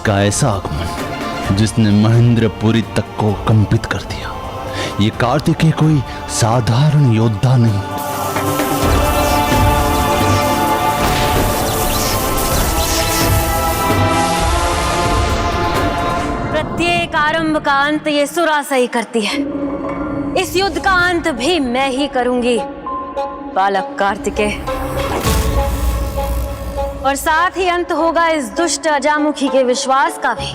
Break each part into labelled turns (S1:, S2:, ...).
S1: जिसका ऐसा आगमन जिसने महेंद्रपुरी तक को कंपित कर दिया। ये कार्तिकेय कोई साधारण योद्धा नहीं।
S2: प्रत्येक आरंभ का अंत ये सुरासा ही करती है। इस युद्ध का अंत भी मैं ही करूंगी बालक कार्तिकेय। और साथ ही अंत होगा इस दुष्ट अजामुखी के विश्वास का भी,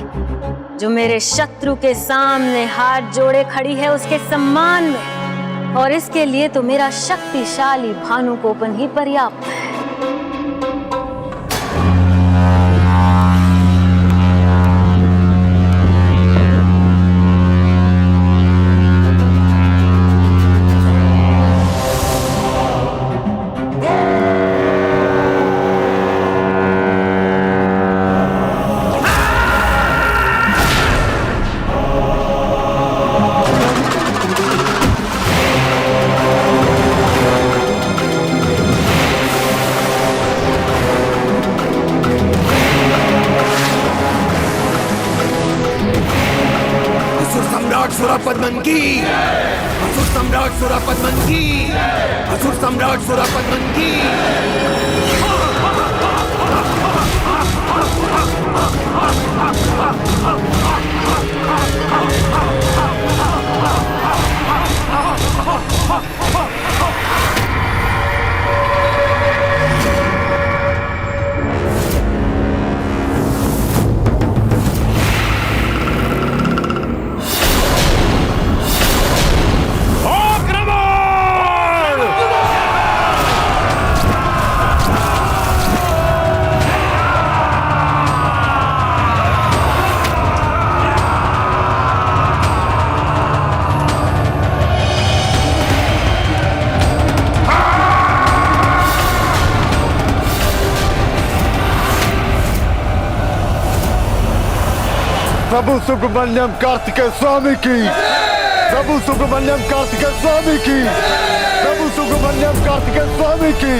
S2: जो मेरे शत्रु के सामने हाथ जोड़े खड़ी है उसके सम्मान में। और इसके लिए तो मेरा शक्तिशाली भानुकोपन ही पर्याप्त है।
S3: सुरापद्मन की, असुर सम्राट सुरापद्मन की, असुर सम्राट सुरापद्मन की।
S4: प्रभु सुब्रमण्यम कार्तिकेय स्वामी की, प्रभु सुब्रमण्यम कार्तिकेय स्वामी की, प्रभु सुब्रमण्यम कार्तिकेय स्वामी की।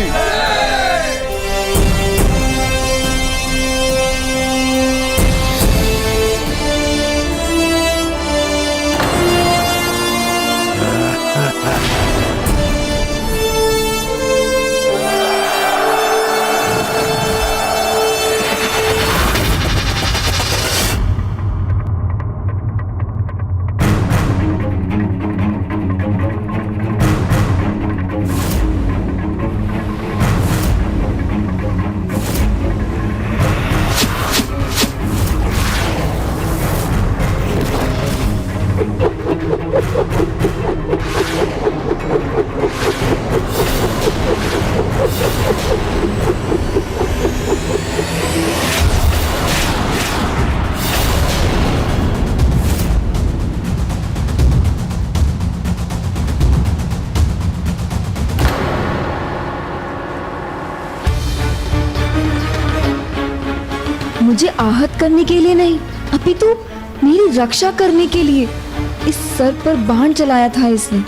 S5: मुझे आहत करने के लिए नहीं, अपितु मेरी रक्षा करने के लिए इस सर पर बाण चलाया था इसने।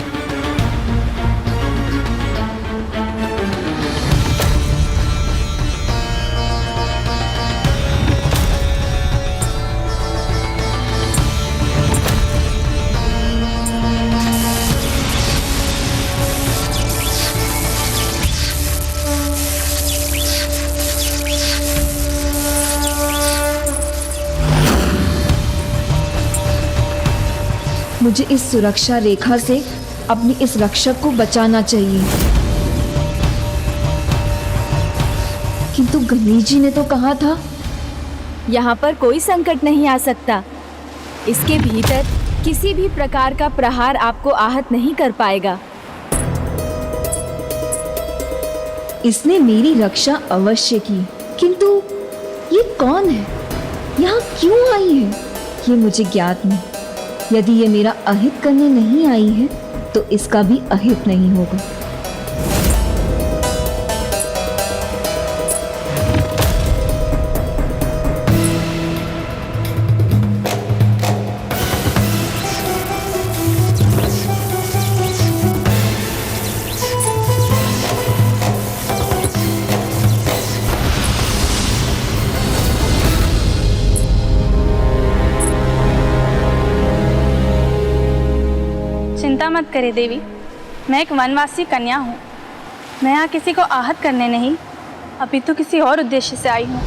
S5: मुझे इस सुरक्षा रेखा से अपनी इस रक्षक को बचाना चाहिए। किंतु गणेश जी ने तो कहा था
S6: यहाँ पर कोई संकट नहीं आ सकता। इसके भीतर किसी भी प्रकार का प्रहार आपको आहत नहीं कर पाएगा।
S5: इसने मेरी रक्षा अवश्य की, किंतु ये कौन है, यहाँ क्यों आई है, ये मुझे ज्ञात नहीं। यदि ये मेरा अहित करने नहीं आई है तो इसका भी अहित नहीं होगा।
S7: मत करे देवी। मैं एक वनवासी कन्या हूँ। मैं यहाँ किसी को आहत करने नहीं, अभी तो किसी और उद्देश्य से आई हूँ।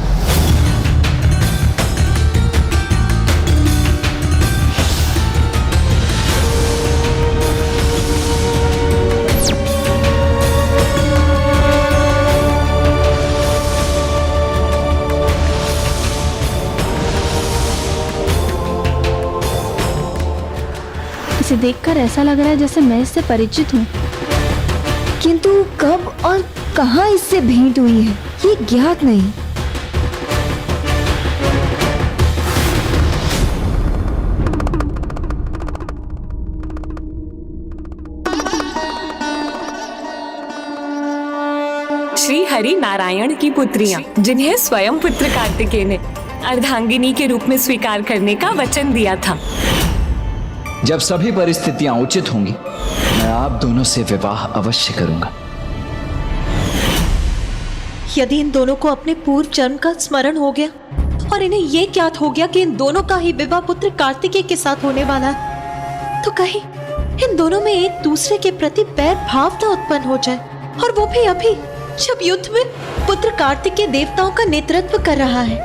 S7: इसे देखकर ऐसा लग रहा है जैसे मैं इससे परिचित हूँ।
S5: किंतु कब और कहाँ इससे भेंट हुई है ये ज्ञात नहीं।
S8: श्री हरि नारायण की पुत्रियां, जिन्हें स्वयं पुत्र कार्तिकेय ने अर्धांगिनी के रूप में स्वीकार करने का वचन दिया था।
S9: जब सभी परिस्थितियां उचित होंगी, मैं आप दोनों से विवाह अवश्य करूंगा।
S10: यदि इन दोनों को अपने पूर्व जन्म का स्मरण हो गया और इन्हें ये ज्ञात हो गया कि इन दोनों का ही विवाह पुत्र कार्तिकेय के साथ होने वाला है, तो कहीं इन दोनों में एक दूसरे के प्रति बैर भाव न उत्पन्न हो जाए, और वो भी अभी जब युद्ध में पुत्र कार्तिकेय देवताओं का नेतृत्व कर रहा है।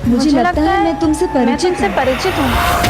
S5: मुझे लगता है मैं तुमसे
S7: परिचित हूँ।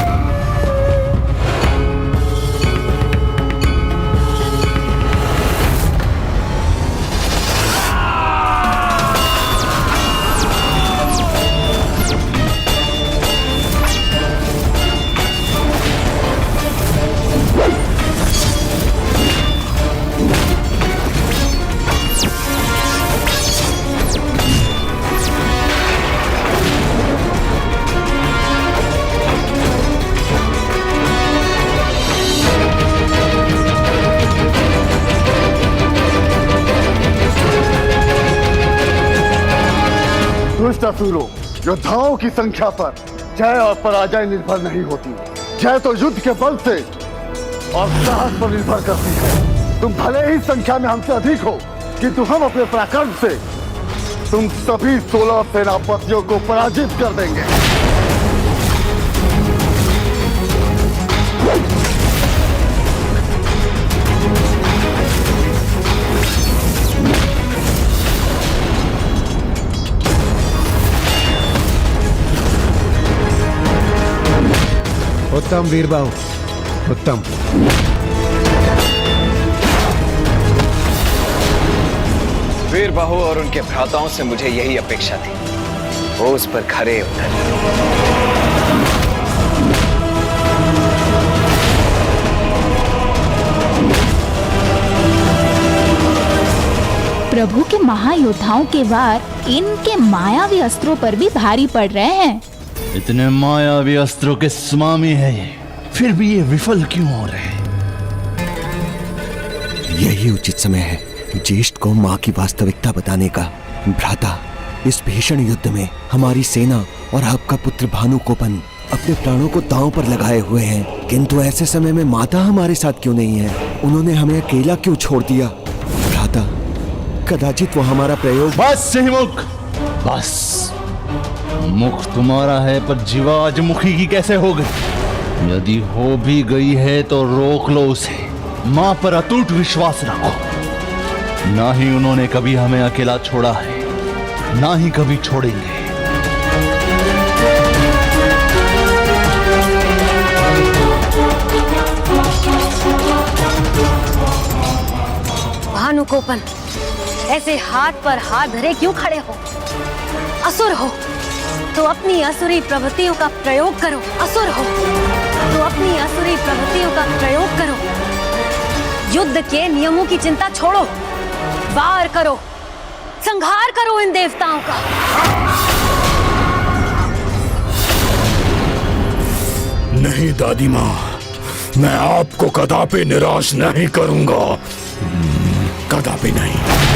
S4: दुष्ट असुरों, योद्धाओं की संख्या पर जय और पराजय निर्भर नहीं होती। जय तो युद्ध के बल से और साहस पर निर्भर करती है। तुम भले ही संख्या में हमसे अधिक हो, किंतु हम अपने पराक्रम से तुम सभी 16 सेनापतियों को पराजित कर देंगे।
S3: उत्तम वीरबाहु, उत्तम।
S9: वीरबाहु और उनके भ्राताओं से मुझे यही अपेक्षा थी। वो उस पर खरे उतरे।
S6: प्रभु के महायोद्धाओं के वार इनके मायावी अस्त्रों पर भी भारी पड़ रहे हैं।
S1: इतने मायावी अस्त्रों के स्वामी है ये, फिर भी ये विफल क्यों हो रहे हैं?
S3: यही उचित समय है ज्येष्ठ को माँ की वास्तविकता बताने का। भ्राता, इस भीषण युद्ध में हमारी सेना और आपका पुत्र भानुकोपन अपने प्राणों को दांव पर लगाए हुए हैं, किंतु ऐसे समय में माता हमारे साथ क्यों नहीं है? उन्होंने हमें अकेला क्यों छोड़ दिया? भ्राता, कदाचित वो हमारा प्रयोग।
S1: बस सिंहमुख, बस। मुख तुम्हारा है पर जीवा आज मुखी की कैसे हो गई? यदि हो भी गई है तो रोक लो उसे। मां पर अटूट विश्वास रखो। ना ही उन्होंने कभी हमें अकेला छोड़ा है, ना ही कभी छोड़ेंगे।
S2: भानुकोपन, ऐसे हाथ पर हाथ धरे क्यों खड़े हो? असुर हो तो अपनी असुरी प्रवृत्तियों का प्रयोग करो। असुर हो तो अपनी असुरी प्रवृत्तियों का प्रयोग करो। युद्ध के नियमों की चिंता छोड़ो, वार करो, संहार करो इन देवताओं का।
S3: नहीं दादी माँ, मैं आपको कदापि निराश नहीं करूंगा, कदापि नहीं।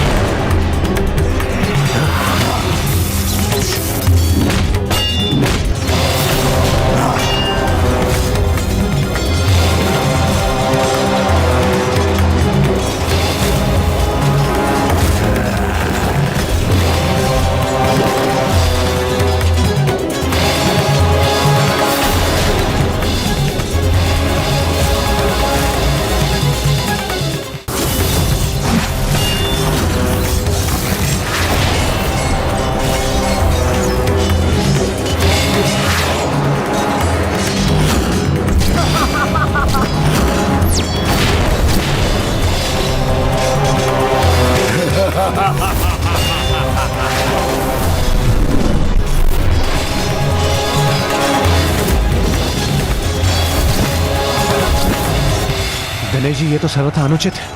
S11: ये तो सर्वथा अनुचित है।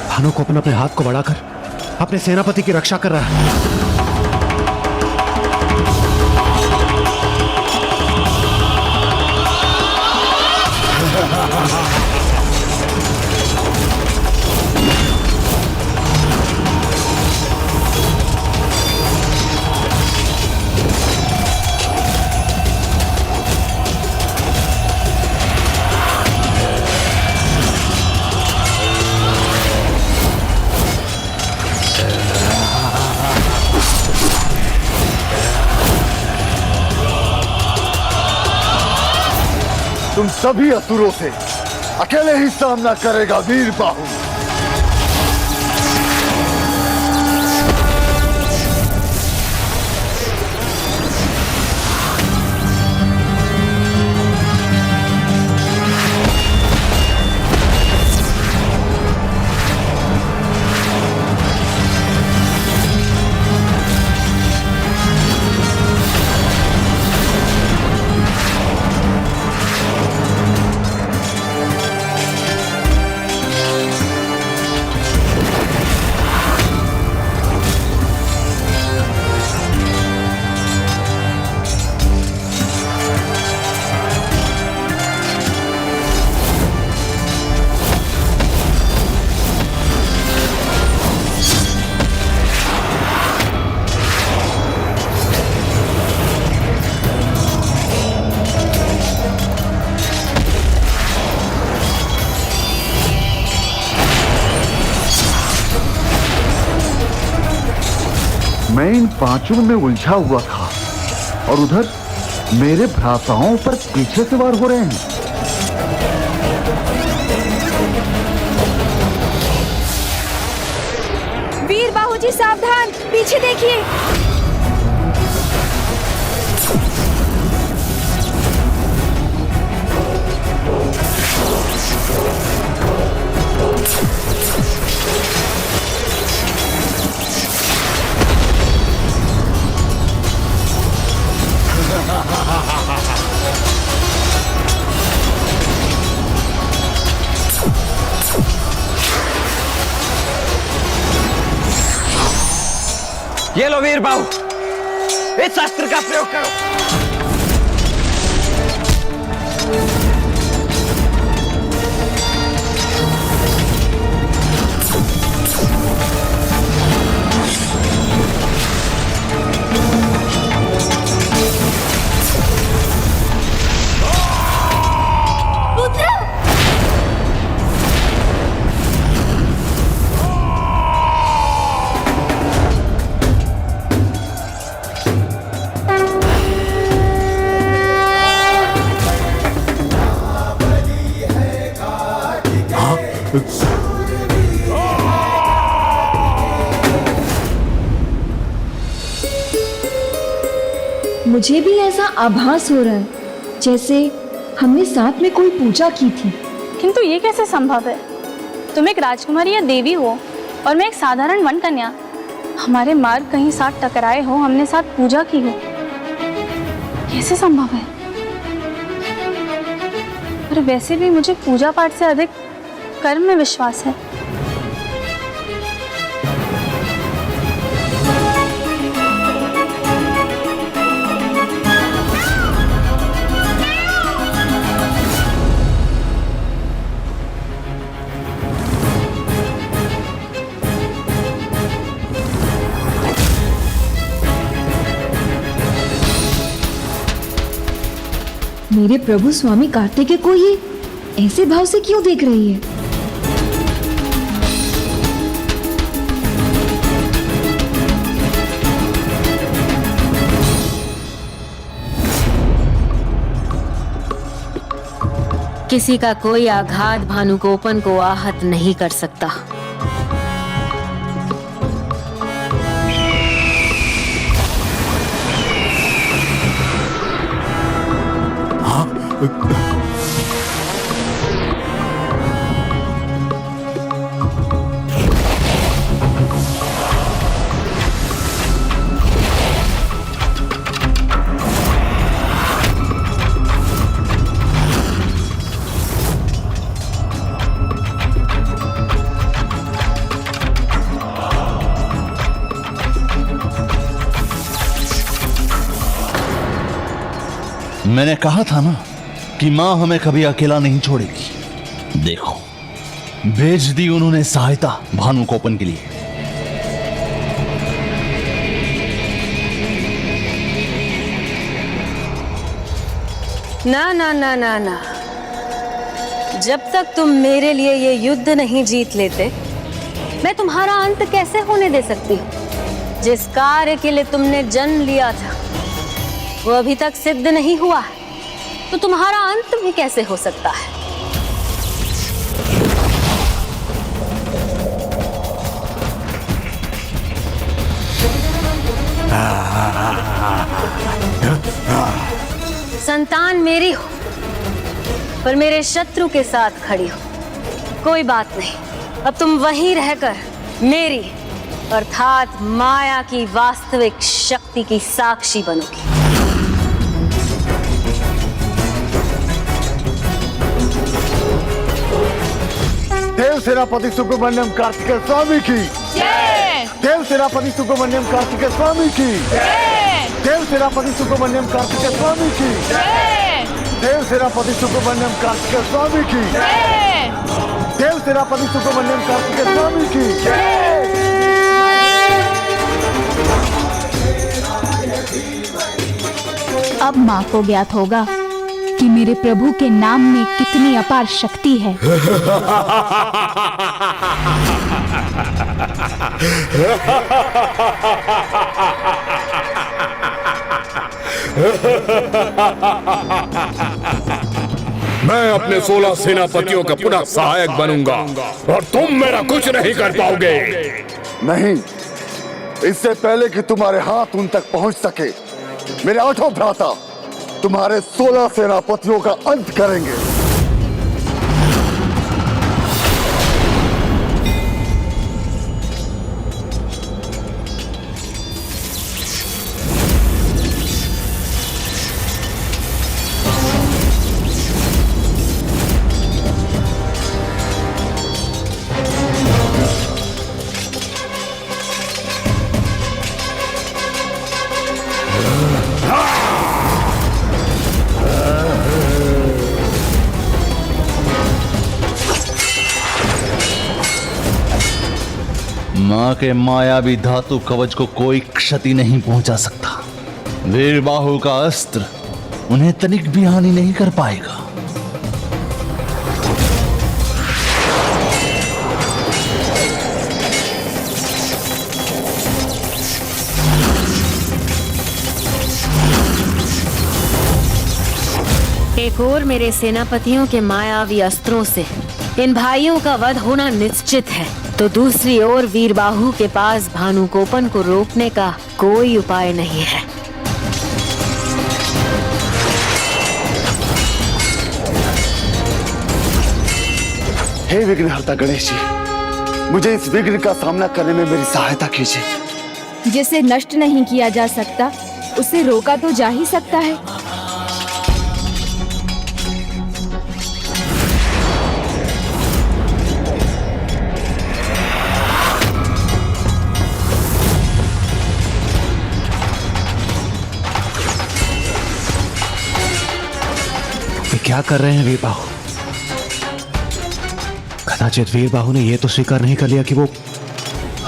S11: भानु को अपने हाथ को बढ़ाकर अपने सेनापति की रक्षा कर रहा है।
S4: तुम सभी असुरों से अकेले ही सामना करेगा वीर बाहु। मैं इन पांचों में उलझा हुआ था और उधर मेरे भ्राताओं पर पीछे से वार हो रहे हैं।
S6: वीर बाहु जी सावधान, पीछे देखिए।
S9: ये लो वीर बाहु, इस अस्त्र का प्रयोग करो।
S5: मुझे भी ऐसा आभास हो रहा है जैसे हमने साथ में कोई पूजा की थी।
S7: किंतु ये कैसे संभव है? तुम एक राजकुमारी या देवी हो और मैं एक साधारण वन कन्या। हमारे मार्ग कहीं साथ टकराए हो, हमने साथ पूजा की हो, कैसे संभव है? और वैसे भी मुझे पूजा पाठ से अधिक कर्म में विश्वास है।
S5: मेरे प्रभु स्वामी कार्तिकेय को ये ऐसे भाव से क्यों देख रही है?
S2: किसी का कोई आघात भानुकोपन को आहत नहीं कर सकता।
S1: मैंने कहा था ना कि मां हमें कभी अकेला नहीं छोड़ेगी। देखो, भेज दी उन्होंने सहायता भानुकोपन के लिए।
S2: ना ना ना ना ना, जब तक तुम मेरे लिए ये युद्ध नहीं जीत लेते, मैं तुम्हारा अंत कैसे होने दे सकती हूँ? जिस कार्य के लिए तुमने जन्म लिया था वो अभी तक सिद्ध नहीं हुआ है, तो तुम्हारा अंत भी कैसे हो सकता है? संतान मेरी हो पर मेरे शत्रु के साथ खड़ी हो। कोई बात नहीं, अब तुम वहीं रहकर मेरी अर्थात माया की वास्तविक शक्ति की साक्षी बनोगी।
S4: देव सेनापति सुब्रमण्यम कार्तिकेय स्वामी की जय। देव सेनापति सुब्रमण्यम कार्तिकेय स्वामी की जय। देव सेनापति सुब्रमण्यम कार्तिकेय स्वामी की जय। देव सेनापति सुब्रमण्यम कार्तिकेय स्वामी की जय। देव सेनापति सुब्रमण्यम कार्तिकेय स्वामी की जय।
S6: अब माँ को ज्ञात होगा कि मेरे प्रभु के नाम में कितनी अपार शक्ति है।
S12: मैं अपने 16 सेनापतियों का पुनः सहायक बनूंगा और तुम मेरा कुछ नहीं कर पाओगे।
S4: नहीं, इससे पहले कि तुम्हारे हाथ उन तक पहुंच सके, मेरे 8 भ्राता तुम्हारे 16 सेनापतियों का अंत करेंगे।
S1: मां के मायावी धातु कवच को कोई क्षति नहीं पहुंचा सकता। वीरबाहु का अस्त्र उन्हें तनिक भी हानि नहीं कर पाएगा।
S2: एक और मेरे सेनापतियों के मायावी अस्त्रों से इन भाइयों का वध होना निश्चित है, तो दूसरी ओर वीरबाहु के पास भानुकोपन को रोकने का कोई उपाय नहीं है।
S4: हे विघ्नहर्ता गणेश जी, मुझे इस विघ्न का सामना करने में मेरी सहायता कीजिए।
S6: जिसे नष्ट नहीं किया जा सकता उसे रोका तो जा ही सकता है।
S11: क्या कर रहे हैं वीरबाहु? कदाचित वीरबाहु ने यह तो स्वीकार नहीं कर लिया कि वो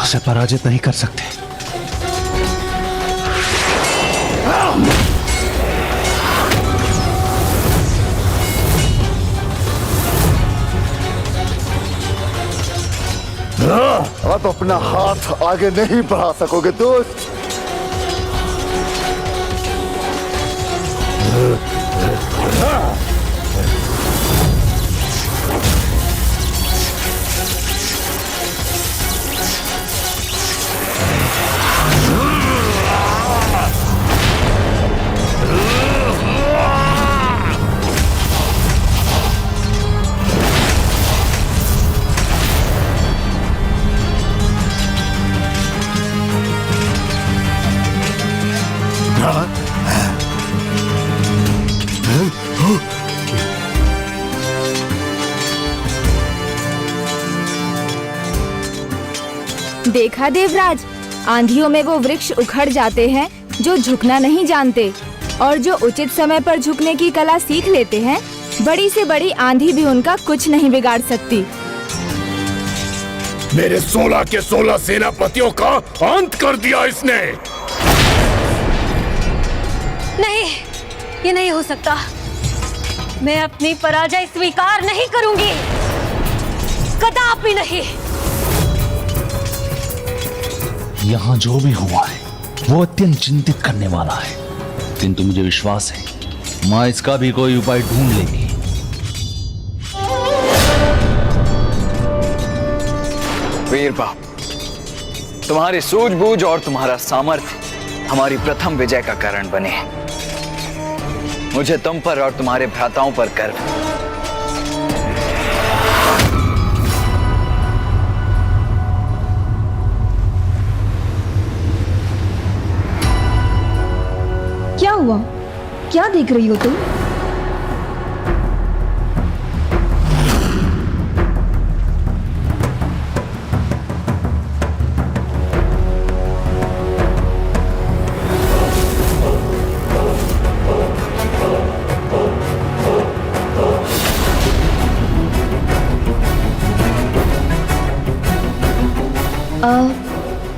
S11: उसे पराजित नहीं कर सकते।
S4: अब अपना हाथ आगे नहीं बढ़ा सकोगे दोस्त।
S6: देखा देवराज, आंधियों में वो वृक्ष उखड़ जाते हैं जो झुकना नहीं जानते। और जो उचित समय पर झुकने की कला सीख लेते हैं, बड़ी से बड़ी आंधी भी उनका कुछ नहीं बिगाड़ सकती।
S12: मेरे 16 के 16 सेनापतियों का अंत कर दिया इसने।
S2: नहीं, ये नहीं हो सकता। मैं अपनी पराजय स्वीकार नहीं करूंगी, कदापि नहीं।
S1: यहाँ जो भी हुआ है वो अत्यंत चिंतित करने वाला है, किंतु मुझे विश्वास है माँ इसका भी कोई उपाय ढूंढ लेगी।
S9: वीर बाहु, तुम्हारी सूझबूझ और तुम्हारा सामर्थ्य हमारी प्रथम विजय का कारण बने हैं। मुझे तुम पर और तुम्हारे भ्राताओं पर गर्व है।
S5: क्या हुआ? क्या देख रही हो तुम?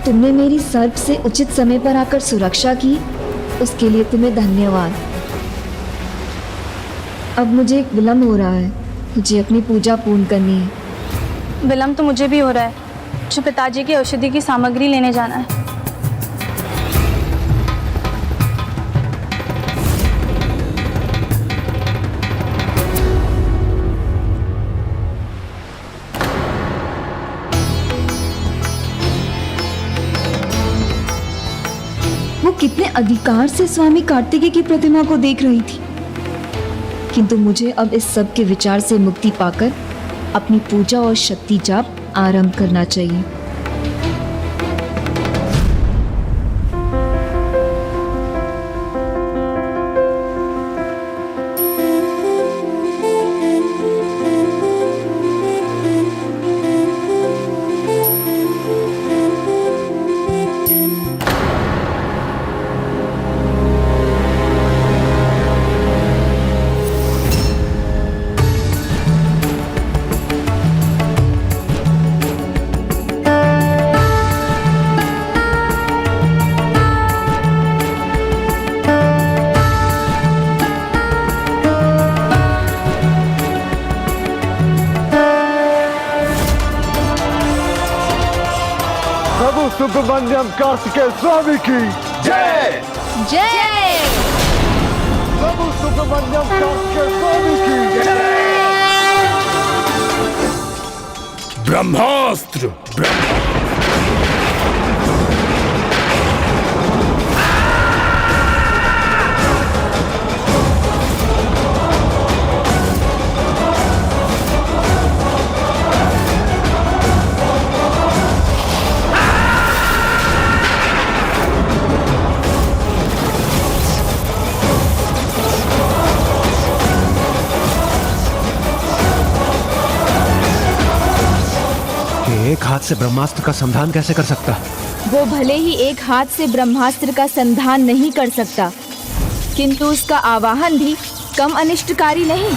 S5: तुमने मेरी सर्प से उचित समय पर आकर सुरक्षा की, उसके लिए तुम्हें धन्यवाद। अब मुझे विलम्ब हो रहा है, मुझे अपनी पूजा पूर्ण करनी है।
S7: विलम्ब तो मुझे भी हो रहा है, मुझे पिताजी की औषधि की सामग्री लेने जाना है।
S5: वो कितने अधिकार से स्वामी कार्तिकेय की प्रतिमा को देख रही थी, किंतु मुझे अब इस सब के विचार से मुक्ति पाकर अपनी पूजा और शक्ति जाप आरंभ करना चाहिए।
S4: प्रभु सुब्रमण्यम कार्तिकेय स्वामी की जय।
S6: जय।
S4: प्रभु सुब्रमण्यम कार्तिकेय स्वामी की जय।
S12: ब्रह्मास्त्र।
S11: एक हाथ से ब्रह्मास्त्र का संधान कैसे कर सकता?
S6: वो भले ही एक हाथ से ब्रह्मास्त्र का संधान नहीं कर सकता, किंतु उसका आवाहन भी कम अनिष्टकारी नहीं।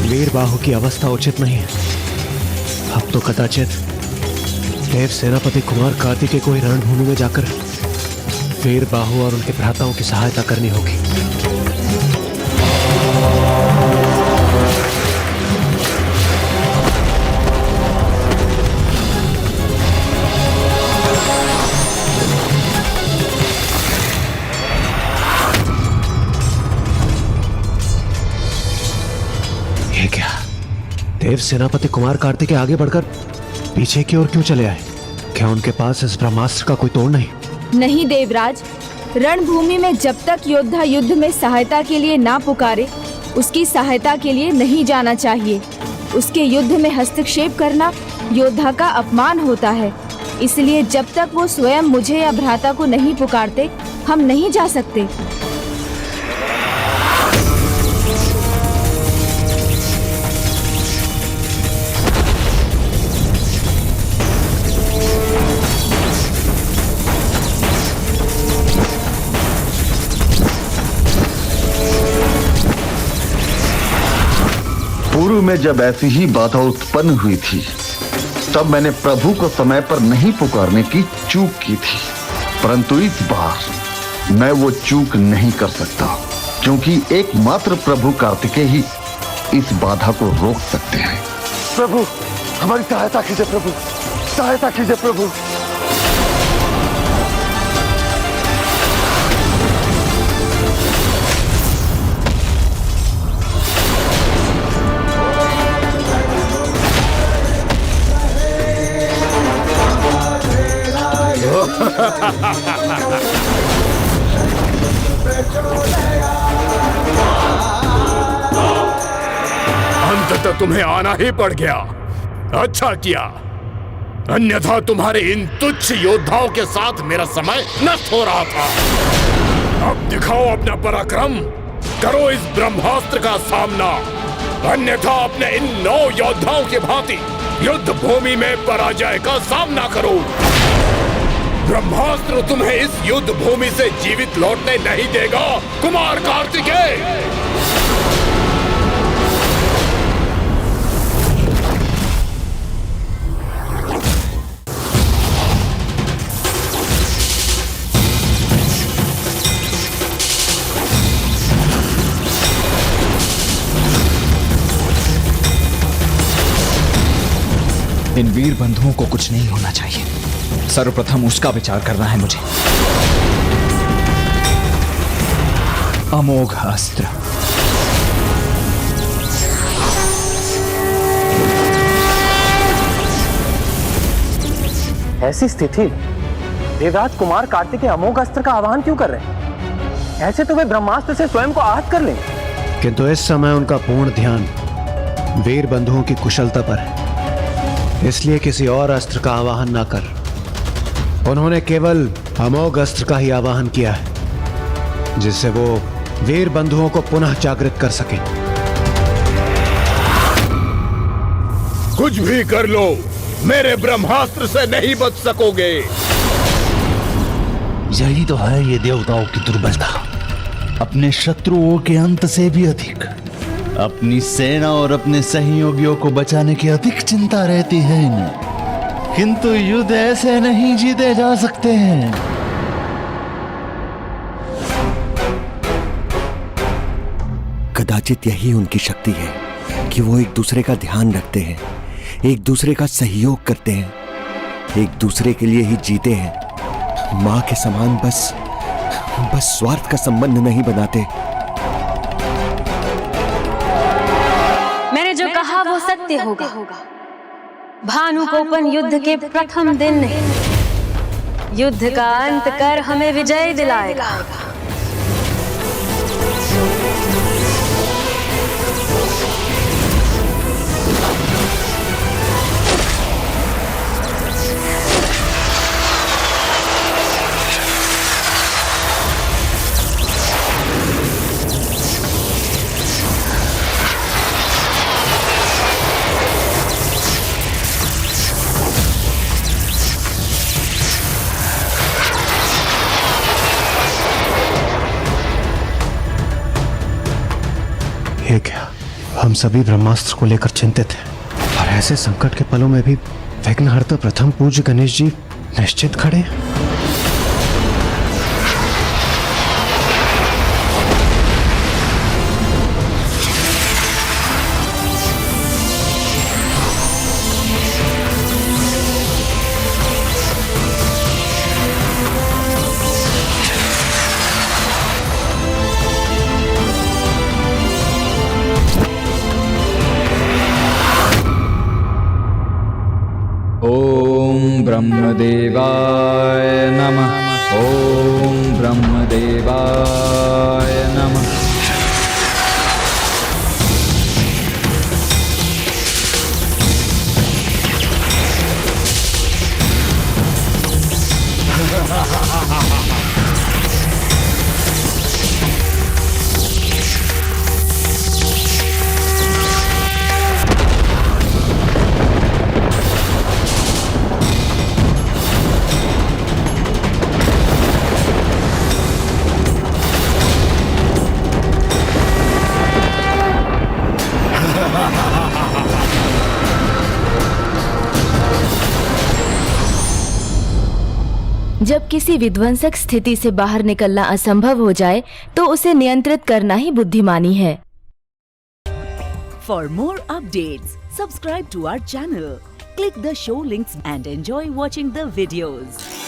S11: वीर बाहु की अवस्था उचित नहीं है। अब तो कदाचित देव सेनापति कुमार कार्तिकेय को ही रणभूमि में जाकर वीर बाहु और उनके भ्राताओं की सहायता करनी होगी। ये क्या? देव सेनापति कुमार कार्तिकेय आगे बढ़कर पीछे की ओर क्यों चले आए? क्या उनके पास इस ब्रह्मास्त्र का कोई तोड़ नहीं?
S6: नहीं देवराज, रणभूमि में जब तक योद्धा युद्ध में सहायता के लिए ना पुकारे, उसकी सहायता के लिए नहीं जाना चाहिए। उसके युद्ध में हस्तक्षेप करना योद्धा का अपमान होता है। इसलिए जब तक वो स्वयं मुझे या भ्राता को नहीं पुकारते, हम नहीं जा सकते।
S4: पूर्व में जब ऐसी ही बाधा उत्पन्न हुई थी, तब मैंने प्रभु को समय पर नहीं पुकारने की चूक की थी। परंतु इस बार मैं वो चूक नहीं कर सकता, क्योंकि एकमात्र प्रभु कार्तिकेय ही इस बाधा को रोक सकते हैं। प्रभु, हमारी सहायता कीजिए प्रभु, सहायता कीजिए प्रभु।
S12: अंततः तुम्हें आना ही पड़ गया। अच्छा किया, अन्यथा तुम्हारे इन तुच्छ योद्धाओं के साथ मेरा समय नष्ट हो रहा था। अब दिखाओ अपना पराक्रम, करो इस ब्रह्मास्त्र का सामना, अन्यथा अपने इन 9 योद्धाओं की भांति युद्ध भूमि में पराजय का सामना करो। ब्रह्मास्त्र तुम्हें इस युद्ध भूमि से जीवित लौटने नहीं देगा, कुमार कार्तिकेय।
S9: इन वीर बंधुओं को कुछ नहीं होना चाहिए। सर्वप्रथम उसका विचार करना है मुझे। अमोघ अस्त्र।
S11: ऐसी स्थिति देवराज कुमार कार्तिकेय अमोघ अस्त्र का आह्वान क्यों कर रहे हैं? ऐसे तो वे ब्रह्मास्त्र से स्वयं को आहत कर लें। किंतु इस समय उनका पूर्ण ध्यान वीर बंधुओं की कुशलता पर है, इसलिए किसी और अस्त्र का आवाहन न कर उन्होंने केवल अमोघ अस्त्र का ही आवाहन किया है, जिससे वो वीर बंधुओं को पुनः जागृत कर सके।
S12: कुछ भी कर लो, मेरे ब्रह्मास्त्र से नहीं बच सकोगे।
S1: यही तो है ये देवताओं की दुर्बलता, अपने शत्रुओं के अंत से भी अधिक अपनी सेना और अपने सहयोगियों को बचाने की अधिक चिंता रहती है इन्हें। किंतु युद्ध ऐसे नहीं जीते जा सकते हैं।
S3: कदाचित यही उनकी शक्ति है कि वो एक दूसरे का ध्यान रखते हैं, एक दूसरे का सहयोग करते हैं, एक दूसरे के लिए ही जीते हैं। मां के समान बस स्वार्थ का संबंध नहीं बनाते।
S2: मैंने जो कहा वो सत्य होगा। भानुकोपन युद्ध के प्रथम दिन नहीं, युद्ध का अंत कर हमें विजय दिलाएगा।
S11: ये क्या, हम सभी ब्रह्मास्त्र को लेकर चिंतित हैं और ऐसे संकट के पलों में भी विघ्नहर्ता प्रथम पूज्य गणेश जी निश्चित खड़े हैं।
S9: ओम ब्रह्मदेवाय नमः। ओम ब्रह्मदेवाय नमः।
S6: जब किसी विध्वंसक स्थिति से बाहर निकलना असंभव हो जाए तो उसे नियंत्रित करना ही बुद्धिमानी है।
S13: For more updates, subscribe to our channel, click the show links and enjoy watching the videos.